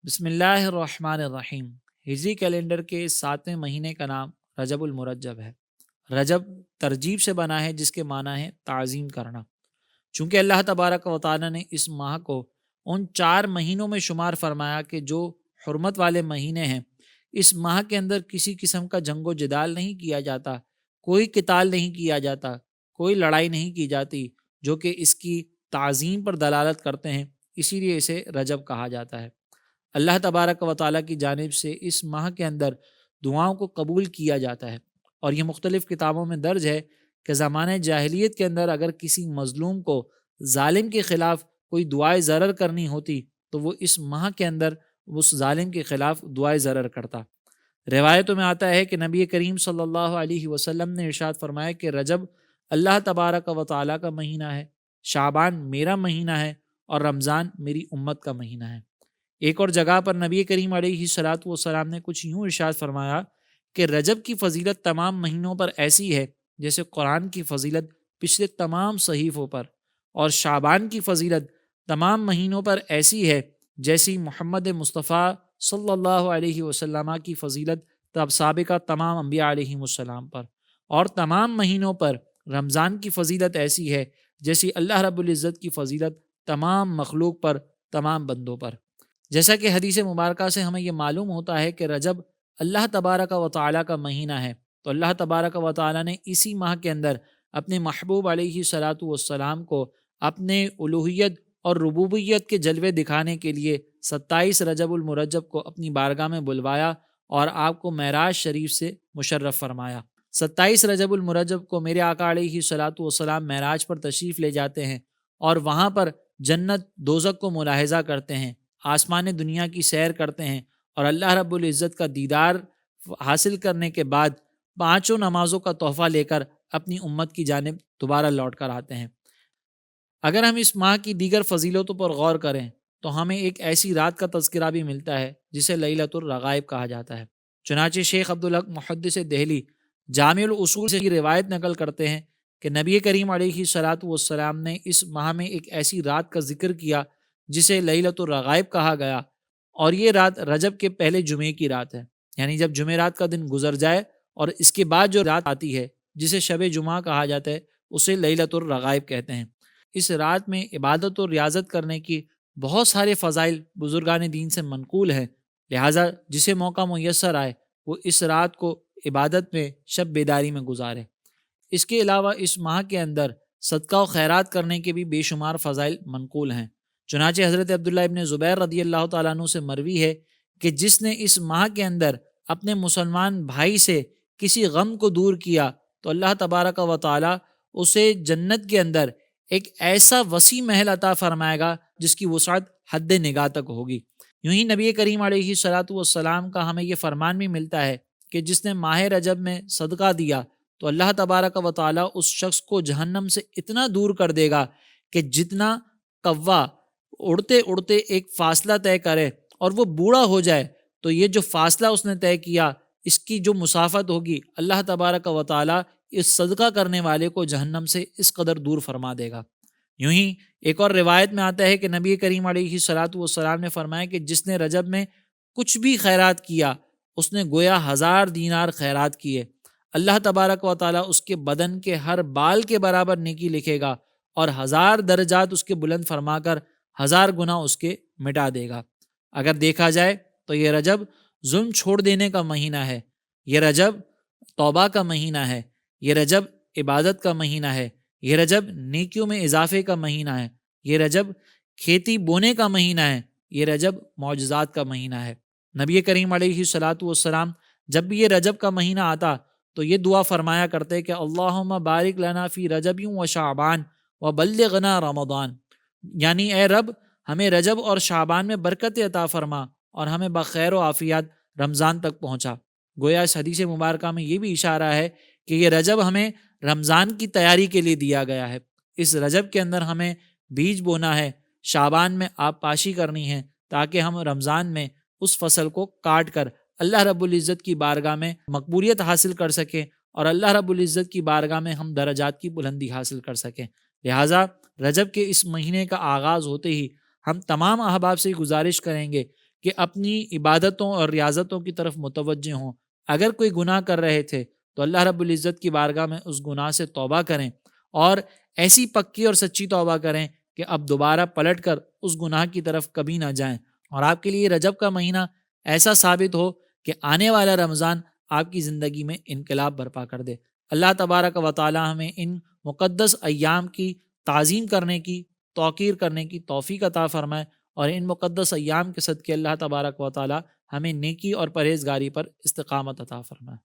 بسم اللہ الرحمن الرحیم۔ ہجری کیلنڈر کے 7ویں مہینے کا نام رجب المرجب ہے۔ رجب ترجیب سے بنا ہے جس کے معنی ہے تعظیم کرنا۔ چونکہ اللہ تبارک و تعالی نے اس ماہ کو ان 4 مہینوں میں شمار فرمایا کہ جو حرمت والے مہینے ہیں، اس ماہ کے اندر کسی قسم کا جنگ و جدال نہیں کیا جاتا، کوئی قتال نہیں کیا جاتا، کوئی لڑائی نہیں کی جاتی، جو کہ اس کی تعظیم پر دلالت کرتے ہیں، اسی لیے اسے رجب کہا جاتا ہے۔ اللہ تبارک و تعالیٰ کی جانب سے اس ماہ کے اندر دعاؤں کو قبول کیا جاتا ہے، اور یہ مختلف کتابوں میں درج ہے کہ زمانہ جاہلیت کے اندر اگر کسی مظلوم کو ظالم کے خلاف کوئی دعائے ضرر کرنی ہوتی تو وہ اس ماہ کے اندر اس ظالم کے خلاف دعائے ضرر کرتا۔ روایتوں میں آتا ہے کہ نبی کریم صلی اللہ علیہ وسلم نے ارشاد فرمایا کہ رجب اللہ تبارک و تعالیٰ کا مہینہ ہے، شعبان میرا مہینہ ہے، اور رمضان میری امت کا مہینہ ہے۔ ایک اور جگہ پر نبی کریم علیہ الصلاۃ والسلام نے کچھ یوں ارشاد فرمایا کہ رجب کی فضیلت تمام مہینوں پر ایسی ہے جیسے قرآن کی فضیلت پچھلے تمام صحیفوں پر، اور شعبان کی فضیلت تمام مہینوں پر ایسی ہے جیسی محمد مصطفیٰ صلی اللہ علیہ وسلم کی فضیلت تب سابقہ تمام انبیاء علیہ السلام پر، اور تمام مہینوں پر رمضان کی فضیلت ایسی ہے جیسی اللہ رب العزت کی فضیلت تمام مخلوق پر، تمام بندوں پر۔ جیسا کہ حدیث مبارکہ سے ہمیں یہ معلوم ہوتا ہے کہ رجب اللہ تبارک و تعالیٰ کا مہینہ ہے، تو اللہ تبارک و تعالیٰ نے اسی ماہ کے اندر اپنے محبوب علیہ صلاۃ والسلام کو اپنے الوہیت اور ربوبیت کے جلوے دکھانے کے لیے 27 رجب المرجب کو اپنی بارگاہ میں بلوایا اور آپ کو معراج شریف سے مشرف فرمایا۔ 27 رجب المرجب کو میرے آقا علیہ صلاۃ والسلام معراج پر تشریف لے جاتے ہیں، اور وہاں پر جنت دوزخ کو ملاحظہ کرتے ہیں، آسمان دنیا کی سیر کرتے ہیں، اور اللہ رب العزت کا دیدار حاصل کرنے کے بعد 5 نمازوں کا تحفہ لے کر اپنی امت کی جانب دوبارہ لوٹ کر آتے ہیں۔ اگر ہم اس ماہ کی دیگر فضیلتوں پر غور کریں تو ہمیں ایک ایسی رات کا تذکرہ بھی ملتا ہے جسے لیلۃ الرغائب کہا جاتا ہے۔ چنانچہ شیخ عبدالحق محدث دہلی جامع الاصول سے یہ روایت نقل کرتے ہیں کہ نبی کریم علیہ صلاۃ والسلام نے اس ماہ میں ایک ایسی رات کا ذکر کیا جسے لیلۃ الرغائب کہا گیا، اور یہ رات رجب کے پہلے جمعے کی رات ہے، یعنی جب جمعرات کا دن گزر جائے اور اس کے بعد جو رات آتی ہے جسے شب جمعہ کہا جاتا ہے اسے لیلۃ الرغائب کہتے ہیں۔ اس رات میں عبادت و ریاضت کرنے کی بہت سارے فضائل بزرگان دین سے منقول ہیں، لہٰذا جسے موقع میسر آئے وہ اس رات کو عبادت میں، شب بیداری میں گزارے۔ اس کے علاوہ اس ماہ کے اندر صدقہ و خیرات کرنے کے بھی بے شمار فضائل منقول ہیں۔ چنانچہ حضرت عبداللہ ابن زبیر رضی اللہ تعالیٰ عنہ سے مروی ہے کہ جس نے اس ماہ کے اندر اپنے مسلمان بھائی سے کسی غم کو دور کیا تو اللہ تبارک و تعالیٰ اسے جنت کے اندر ایک ایسا وسیع محل عطا فرمائے گا جس کی وسعت حد نگاہ تک ہوگی۔ یوں ہی نبی کریم علیہ صلاۃ والسلام کا ہمیں یہ فرمان بھی ملتا ہے کہ جس نے ماہ رجب میں صدقہ دیا تو اللہ تبارک و تعالیٰ اس شخص کو جہنم سے اتنا دور کر دے گا کہ جتنا کوا اڑتے اڑتے ایک فاصلہ طے کرے اور وہ بوڑھا ہو جائے تو یہ جو فاصلہ اس نے طے کیا اس کی جو مسافت ہوگی اللہ تبارک و تعالیٰ اس صدقہ کرنے والے کو جہنم سے اس قدر دور فرما دے گا۔ یوں ہی ایک اور روایت میں آتا ہے کہ نبی کریم علیہ صلاۃ والسلام نے فرمایا کہ جس نے رجب میں کچھ بھی خیرات کیا اس نے گویا 1000 دینار خیرات کیے، اللہ تبارک و تعالیٰ اس کے بدن کے ہر بال کے برابر نیکی لکھے گا اور 1000 درجات اس کے بلند فرما کر 1000 گناہ اس کے مٹا دے گا۔ اگر دیکھا جائے تو یہ رجب ظلم چھوڑ دینے کا مہینہ ہے، یہ رجب توبہ کا مہینہ ہے، یہ رجب عبادت کا مہینہ ہے، یہ رجب نیکیوں میں اضافے کا مہینہ ہے، یہ رجب کھیتی بونے کا مہینہ ہے، یہ رجب معجزات کا مہینہ ہے۔ نبی کریم علیہ الصلاۃ والسلام جب بھی یہ رجب کا مہینہ آتا تو یہ دعا فرمایا کرتے کہ اللہم بارک لنا فی رجب و شعبان و بلغنا رمضان، یعنی اے رب ہمیں رجب اور شعبان میں برکت عطا فرما اور ہمیں بخیر و عافیت رمضان تک پہنچا۔ گویا اس حدیث مبارکہ میں یہ بھی اشارہ ہے کہ یہ رجب ہمیں رمضان کی تیاری کے لیے دیا گیا ہے۔ اس رجب کے اندر ہمیں بیج بونا ہے، شعبان میں آب پاشی کرنی ہے، تاکہ ہم رمضان میں اس فصل کو کاٹ کر اللہ رب العزت کی بارگاہ میں مقبولیت حاصل کر سکیں اور اللہ رب العزت کی بارگاہ میں ہم درجات کی بلندی حاصل کر سکیں۔ لہٰذا رجب کے اس مہینے کا آغاز ہوتے ہی ہم تمام احباب سے گزارش کریں گے کہ اپنی عبادتوں اور ریاضتوں کی طرف متوجہ ہوں۔ اگر کوئی گناہ کر رہے تھے تو اللہ رب العزت کی بارگاہ میں اس گناہ سے توبہ کریں، اور ایسی پکی اور سچی توبہ کریں کہ اب دوبارہ پلٹ کر اس گناہ کی طرف کبھی نہ جائیں، اور آپ کے لیے رجب کا مہینہ ایسا ثابت ہو کہ آنے والا رمضان آپ کی زندگی میں انقلاب برپا کر دے۔ اللہ تبارک و تعالی ہمیں ان مقدس ایام کی تعظیم کرنے کی، توقیر کرنے کی توفیق عطا فرمائے، اور ان مقدس ایام کے صدقے اللہ تبارک و تعالی ہمیں نیکی اور پرہیزگاری پر استقامت عطا فرمائے۔